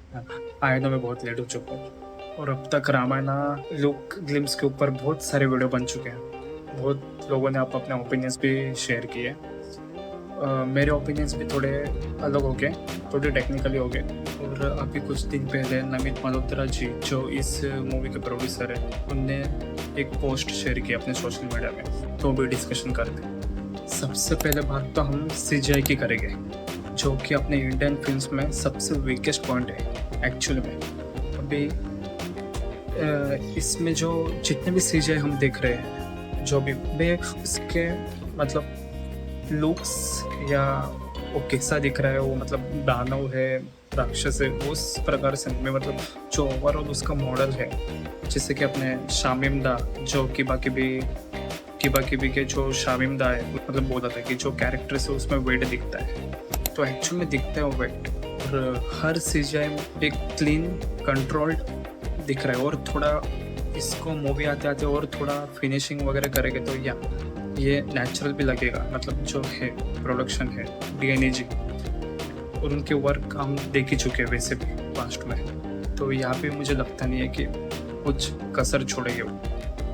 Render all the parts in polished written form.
आया तो मैं बहुत लेट हो चुका हूँ और अब तक रामायणा लुक ग्लिम्स के ऊपर बहुत सारे वीडियो बन चुके हैं। बहुत लोगों ने अपने ओपिनियंस भी शेयर किए। मेरे ओपिनियंस भी थोड़े अलग हो गए, थोड़े टेक्निकली हो गए। और अभी कुछ दिन पहले नमित मल्होत्रा जी जो इस मूवी के प्रोड्यूसर हैं, उनने एक पोस्ट शेयर की अपने सोशल मीडिया में, तो भी डिस्कशन करते। सबसे पहले बात तो हम सीजीआई की करेंगे, जो कि अपने इंडियन फिल्म्स में सबसे वीकेस्ट पॉइंट है एक्चुअल में। अभी इसमें जो जितने भी सीजीआई हम देख रहे हैं, जो भी वे उसके मतलब लुक्स या वो कैसा दिख रहा है, वो मतलब दानव है, राक्षस है, उस प्रकार से में मतलब जो ओवरऑल उसका मॉडल है, जैसे कि अपने शामिमदा जो किबा किबी के जो शामिमदा है, मतलब बोला था कि जो कैरेक्टर है उसमें वेट दिखता है, तो एक्चुअल में दिखता है वो वेट। और हर सीजीआई एक क्लीन कंट्रोल्ड दिख रहा है। और थोड़ा इसको मूवी आते आते और थोड़ा फिनिशिंग वगैरह करेंगे तो या ये नेचुरल भी लगेगा। मतलब जो है प्रोडक्शन है डीएनएजी और उनके वर्क हम देख ही चुके हैं वैसे भी पास्ट में, तो यहाँ पे मुझे लगता नहीं है कि कुछ कसर छोड़ेंगे वो।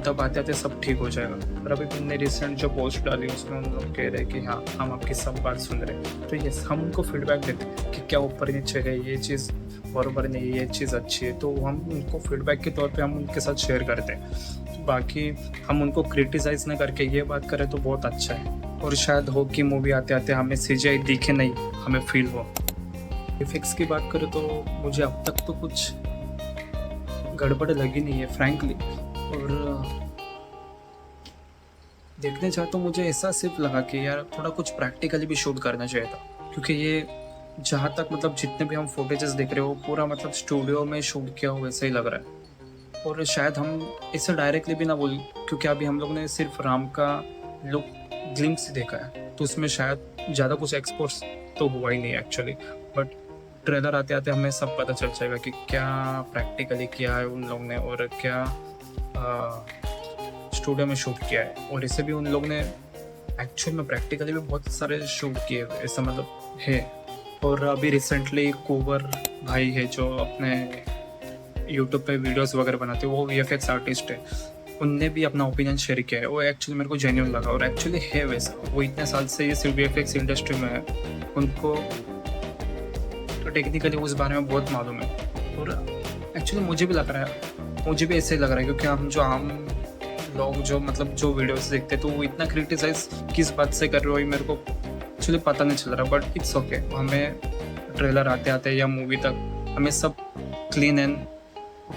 तब आते आते सब ठीक हो जाएगा। और अभी तुमने रिसेंट जो पोस्ट डाली उसमें उन लोग कह रहे हैं कि हाँ हम आपकी सब बात सुन रहे हैं, तो ये हम उनको फीडबैक देते हैं कि क्या ऊपर नीचे है, ये चीज़ बराबर नहीं, ये चीज़ अच्छी है, तो हम उनको फीडबैक के तौर पे हम उनके साथ शेयर करते हैं। बाकी हम उनको क्रिटिसाइज ना करके ये बात करें तो बहुत अच्छा है। और शायद हो कि मूवी आते आते हमें सीजीआई दिखे नहीं, हमें फील हो। इफेक्ट्स की बात करें तो मुझे अब तक तो कुछ गड़बड़ लगी नहीं है फ्रैंकली। और देखने चाहे तो मुझे ऐसा सिर्फ लगा कि यार थोड़ा कुछ प्रैक्टिकली भी शूट करना चाहिए था, क्योंकि ये जहाँ तक मतलब जितने भी हम फुटेजेस देख रहे हो पूरा मतलब स्टूडियो में शूट किया हो वैसा ही लग रहा है। और शायद हम इसे डायरेक्टली भी ना बोल, क्योंकि अभी हम लोग ने सिर्फ राम का लुक ग्लिम्स देखा है, तो उसमें शायद ज़्यादा कुछ एक्सपोर्ट्स तो हुआ ही नहीं एक्चुअली। बट ट्रेलर आते आते हमें सब पता चल जाएगा कि क्या प्रैक्टिकली किया है उन लोग ने और क्या स्टूडियो में शूट किया है। और इसे भी उन लोग ने एक्चुअल में प्रैक्टिकली भी बहुत सारे शूट किए हुए, ऐसा मतलब है। और अभी रिसेंटली कुंवर भाई है जो अपने यूट्यूब पे वीडियोस वगैरह बनाते हैं, वो वीएफएक्स आर्टिस्ट है, उनने भी अपना ओपिनियन शेयर किया है। वो एक्चुअली मेरे को जेन्युइन लगा और एक्चुअली है वैसा। वो इतने साल से इस वीएफएक्स इंडस्ट्री में है, उनको तो टेक्निकली उस बारे में बहुत मालूम है। और एक्चुअली मुझे भी लग रहा है, मुझे भी ऐसे ही लग रहा है, क्योंकि हम जो आम लोग जो मतलब जो वीडियोस देखते हैं तो वो इतना क्रिटिसाइज किस बात से कर रहे हो मेरे को एक्चुअली पता नहीं चल रहा। बट इट्स ओके, हमें ट्रेलर आते आते या मूवी तक हमें सब क्लीन एंड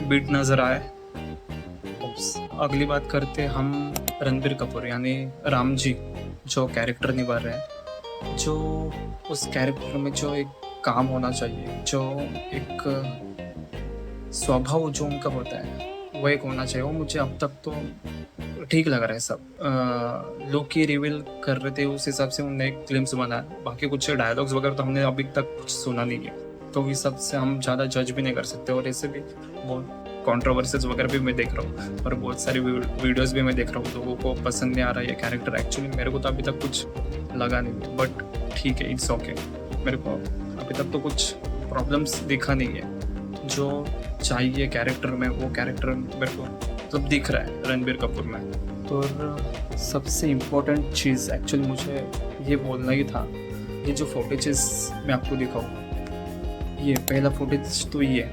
बीट नज़र आए। अगली बात करते हम रणबीर कपूर यानी राम जी जो कैरेक्टर निभा रहे हैं, जो उस कैरेक्टर में जो एक काम होना चाहिए, जो एक स्वभाव जो उनका होता है वो एक होना चाहिए, वो मुझे अब तक तो ठीक लग रहा है। सब लोग की रिवील कर रहे थे उस हिसाब से उन्होंने एक फिल्म्स बनाया। बाकी कुछ डायलॉग्स वगैरह तो हमने अभी तक कुछ सुना नहीं है, तो इस सब से हम ज़्यादा जज भी नहीं कर सकते। और ऐसे भी बहुत कंट्रोवर्सीज वगैरह भी मैं देख रहा हूँ और बहुत सारी वीडियोस भी मैं देख रहा हूँ, लोगों को पसंद नहीं आ रहा है ये कैरेक्टर। एक्चुअली मेरे को तो अभी तक कुछ लगा नहीं है, बट ठीक है, इट्स ओके। मेरे को अभी तक तो कुछ प्रॉब्लम्स दिखा नहीं है। जो चाहिए कैरेक्टर में वो कैरेक्टर मेरे को मतलब दिख रहा है रणबीर कपूर में। और सबसे इम्पोर्टेंट चीज़ एक्चुअली मुझे ये बोलना ही था, ये जो फुटेजेस मैं आपको दिखाऊँ, ये पहला फुटेज तो ये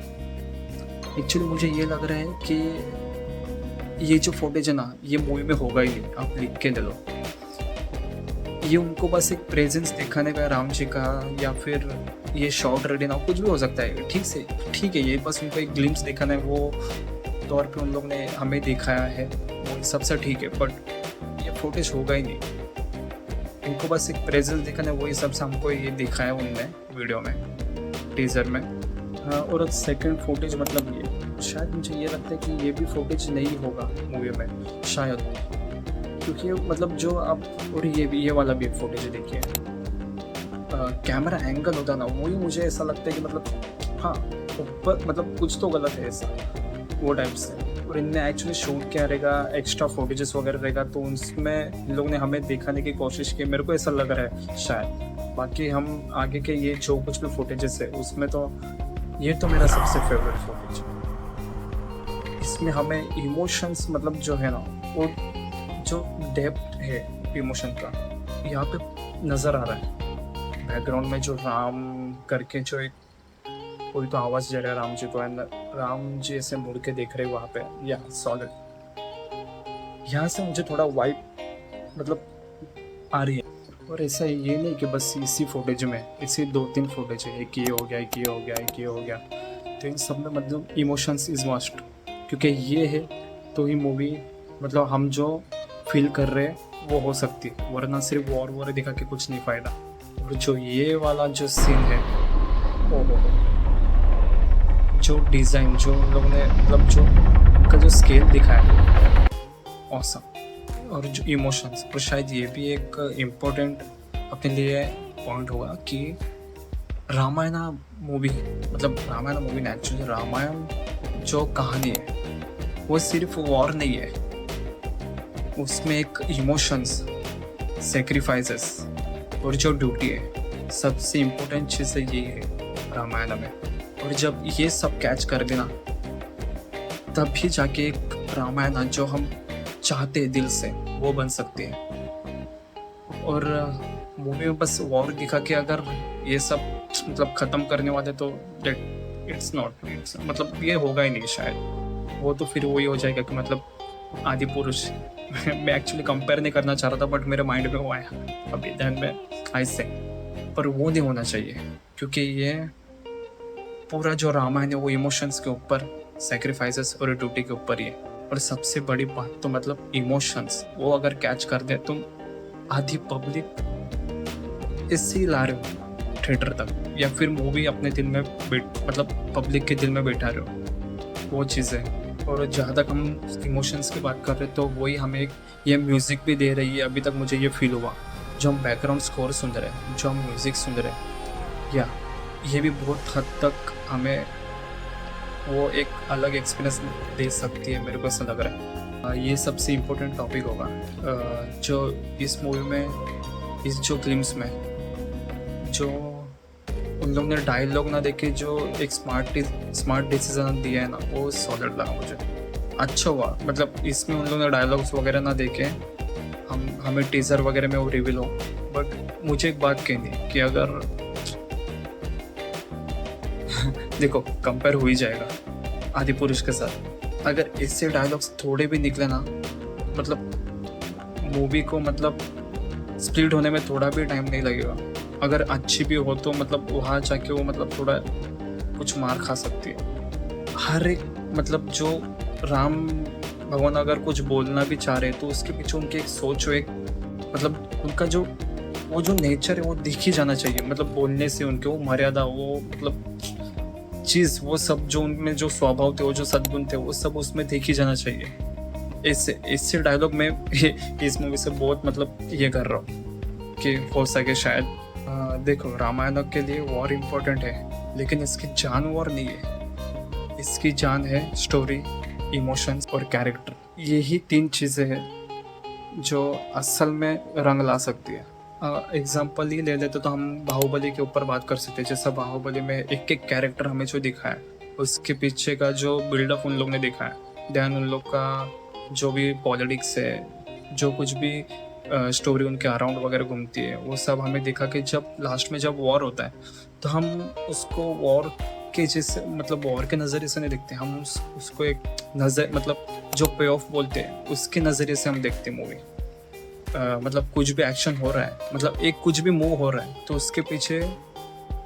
एक्चुअली मुझे ये लग रहा है कि ये जो फुटेज है ना ये मूवी में होगा ही नहीं, आप लिख के ले लो। ये उनको बस एक प्रेजेंस दिखाने का राम जी का, या फिर ये शॉर्ट रेडी ना कुछ भी हो सकता है, ठीक है, ये बस उनको एक ग्लिम्स दिखाना है, वो तौर पे उन लोग ने हमें दिखाया है, वो सबसे ठीक है। बट ये फुटेज होगा ही नहीं, इनको बस एक प्रेजेंस दिखाना है, वही सबसे हमको ये दिखाया उनने वीडियो में, टीजर में। और सेकंड फुटेज मतलब ये शायद मुझे ये लगता है कि ये भी फुटेज नहीं होगा मूवी में शायद, क्योंकि मतलब जो आप और ये वाला भी फुटेज देखिए, कैमरा एंगल होता ना वही मुझे ऐसा लगता है कि मतलब हाँ ऊपर मतलब कुछ तो गलत है ऐसा, वो टाइप से। और इनने एक्चुअली शूट किया रहेगा, एक्स्ट्रा फुटेजेस वगैरह रहेगा, तो उसमें इन लोग ने हमें दिखाने की कोशिश की, मेरे को ऐसा लग रहा है शायद। बाकी हम आगे के ये जो कुछ भी फुटेजेस है उसमें तो ये तो मेरा सबसे फेवरेट फुटेज। इसमें हमें इमोशंस मतलब जो है ना, वो जो डेप्थ है इमोशन का यहाँ पे नज़र आ रहा है। बैकग्राउंड में जो राम करके जो एक कोई तो आवाज़ दे रहा है राम जी को, एंड राम जी ऐसे मुड़ के देख रहे वहाँ पे, या सॉलिड। यहाँ से मुझे थोड़ा वाइब मतलब आ रही है। और ऐसा ये नहीं कि बस इसी फुटेज में, इसी 2-3 फुटेज है, एक ये हो गया, एक ये हो गया, एक ये हो गया, तो इन सब में मतलब इमोशंस इज मस्ट। क्योंकि ये है तो ही मूवी मतलब हम जो फील कर रहे हैं वो हो सकती है, वरना सिर्फ वॉर दिखा के कुछ नहीं फ़ायदा। और जो ये वाला जो सीन है, ओ हो, जो डिज़ाइन जो उन लोगों ने मतलब जो उनका जो स्केल दिखाया है, ऑसम। और जो इमोशंस, और शायद ये भी एक इम्पोर्टेंट अपने लिए पॉइंट होगा कि रामायण मूवी मतलब रामायण मूवी ने एक्चुअली रामायण जो कहानी है वो सिर्फ वॉर नहीं है, उसमें एक इमोशंस, सेक्रीफाइसेस और जो ड्यूटी है, सबसे इम्पोर्टेंट चीज़ ये है रामायण में। और जब ये सब कैच कर देना तब भी जाके एक रामायण जो हम चाहते हैं दिल से वो बन सकती है। और मूवी में बस वॉर दिखा के अगर ये सब मतलब ख़त्म करने वाले तो इट्स नॉट, मतलब ये होगा ही नहीं शायद। वो तो फिर वही हो जाएगा कि मतलब आदि पुरुष मैं एक्चुअली कंपेयर नहीं करना चाह रहा था, बट मेरे माइंड में वो आया अभी ध्यान में ऐसे। पर वो नहीं होना चाहिए, क्योंकि ये पूरा जो रामायण है वो इमोशंस के ऊपर, सेक्रीफाइसेस और ड्यूटी के ऊपर ही है। और सबसे बड़ी बात तो मतलब इमोशंस वो अगर कैच कर दे तुम आधी पब्लिक इससे ही ला रहे हो थिएटर तक, या फिर मूवी अपने दिल में मतलब पब्लिक के दिल में बैठा रहे हो, वो चीज़ है। और जहाँ तक हम इमोशंस की बात कर रहे तो वही हमें ये म्यूज़िक भी दे रही है। अभी तक मुझे ये फील हुआ जो हम बैकग्राउंड स्कोर सुन रहे हैं, जो हम म्यूज़िक सुन रहे हैं, या ये भी बहुत हद तक हमें वो एक अलग एक्सपीरियंस दे सकती है, मेरे को ऐसा लग रहा है। ये सबसे इम्पोर्टेंट टॉपिक होगा जो इस मूवी में, इस जो फिल्म्स में जो उन लोग ने डायलॉग ना देखे जो एक स्मार्ट डिसीजन दिया है ना, वो सॉलिड लगा मुझे, अच्छा हुआ। मतलब इसमें उन लोगों ने डायलॉग्स वगैरह ना देखे, हमें टीजर वगैरह में वो रिवील हो। बट मुझे एक बात कहनी है कि अगर देखो कंपेयर हो ही जाएगा आदि पुरुष के साथ, अगर इससे डायलॉग्स थोड़े भी निकले ना, मतलब मूवी को मतलब स्प्लिट होने में थोड़ा भी टाइम नहीं लगेगा। अगर अच्छी भी हो तो मतलब वहाँ जाके वो मतलब थोड़ा कुछ मार खा सकती है। हर एक मतलब जो राम भगवान अगर कुछ बोलना भी चाह रहे तो उसके पीछे उनकी एक सोच हो, एक मतलब उनका जो वो जो नेचर है वो दिख ही जाना चाहिए। मतलब बोलने से उनके वो मर्यादा, वो मतलब चीज़, वो सब जो उनमें जो स्वभाव थे, वो जो सद्गुण थे, वो सब उसमें देख ही जाना चाहिए। इससे डायलॉग में इस मूवी से बहुत मतलब ये कर रहा हूँ कि हो सके शायद। देखो रामायण के लिए वॉर इम्पोर्टेंट है, लेकिन इसकी जान वॉर नहीं है, इसकी जान है स्टोरी, इमोशंस और कैरेक्टर। यही 3 चीज़ें हैं जो असल में रंग ला सकती है। एग्जाम्पल ही ले लेते तो हम बाहुबली के ऊपर बात कर सकते हैं। जैसा बाहुबली में एक एक कैरेक्टर हमें जो दिखाया, उसके पीछे का जो बिल्डअप उन लोग ने दिखाया, ध्यान उन लोग का जो भी पॉलिटिक्स है, जो कुछ भी स्टोरी उनके अराउंड वगैरह घूमती है, वो सब हमें दिखा कि जब लास्ट में जब वॉर होता है तो हम उसको वॉर के जैसे मतलब वॉर के नज़रिए से नहीं देखते, हम उसको एक नज़र मतलब जो पे ऑफ बोलते हैं उसके नज़रिए से हम देखते हैं मूवी। मतलब कुछ भी एक्शन हो रहा है, मतलब एक कुछ भी मूव हो रहा है तो उसके पीछे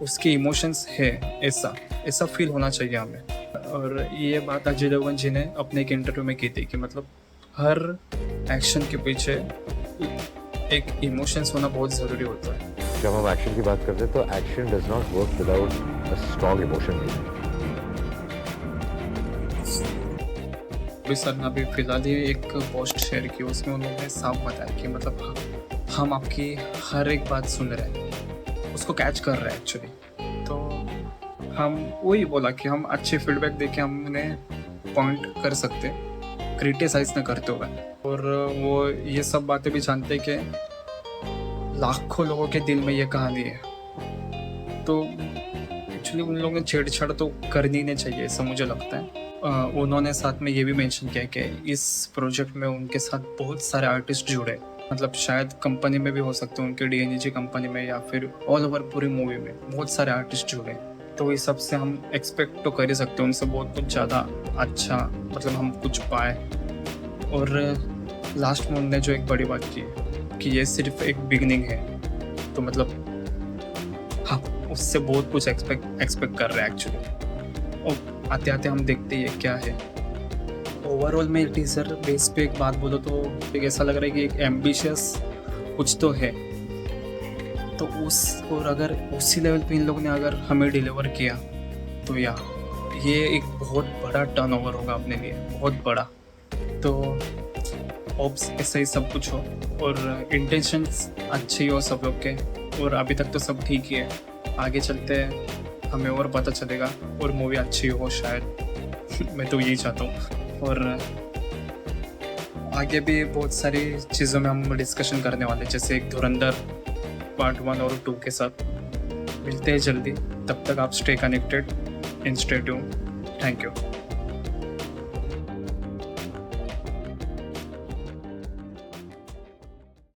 उसके इमोशंस है, ऐसा फील होना चाहिए हमें। और ये बात अजय देवगन जी ने अपने एक इंटरव्यू में की थी कि मतलब हर एक्शन के पीछे एक इमोशंस होना बहुत ज़रूरी होता है। जब हम एक्शन की बात करते हैं तो action does not work without a strong emotion. Sir ने अभी फिलहाल ही एक पोस्ट शेयर की, उसमें उन्होंने साफ बताया कि मतलब हम आपकी हर एक बात सुन रहे हैं, उसको कैच कर रहे हैं एक्चुअली। तो हम वही बोला कि हम अच्छे फीडबैक देके हमने पॉइंट कर सकते, क्रिटिसाइज न करते हुए। और वो ये सब बातें भी जानते कि लाखों लोगों के दिल में ये कहानी है। तो एक्चुअली उन लोगों ने छेड़छाड़ तो करनी नहीं चाहिए, ऐसा मुझे लगता है। उन्होंने साथ में ये भी मेंशन किया कि इस प्रोजेक्ट में उनके साथ बहुत सारे आर्टिस्ट जुड़े, मतलब शायद कंपनी में भी हो सकते हैं, उनके डीएनजी कंपनी में या फिर ऑल ओवर पूरी मूवी में बहुत सारे आर्टिस्ट जुड़े। तो इस सब से हम एक्सपेक्ट तो कर ही सकते हैं उनसे बहुत कुछ ज़्यादा अच्छा, मतलब हम कुछ पाए। और लास्ट में उन्होंने जो एक बड़ी बात की कि ये सिर्फ एक बिगनिंग है, तो मतलब हाँ उससे बहुत कुछ एक्सपेक्ट कर रहे हैं एक्चुअली। और आते आते हम देखते ही क्या है। ओवरऑल में टीजर बेस पे एक बात बोलो तो एक ऐसा लग रहा है कि एक एम्बिशियस कुछ तो है, तो उस और अगर उसी लेवल पे इन लोगों ने अगर हमें डिलीवर किया तो ये एक बहुत बड़ा टर्नओवर होगा अपने लिए, बहुत बड़ा। तो होप्स ऐसा ही सब कुछ हो और इंटेंशंस अच्छे ही हो सब लोग के, और अभी तक तो सब ठीक ही है। आगे चलते हमें और पता चलेगा और मूवी अच्छी हो शायद मैं तो यही चाहता हूँ। और आगे भी बहुत सारी चीज़ों में हम डिस्कशन करने वाले हैं, जैसे एक धुरंधर पार्ट 1 और 2 के साथ। मिलते हैं जल्दी, तब तक आप stay connected and stay tuned. Thank you.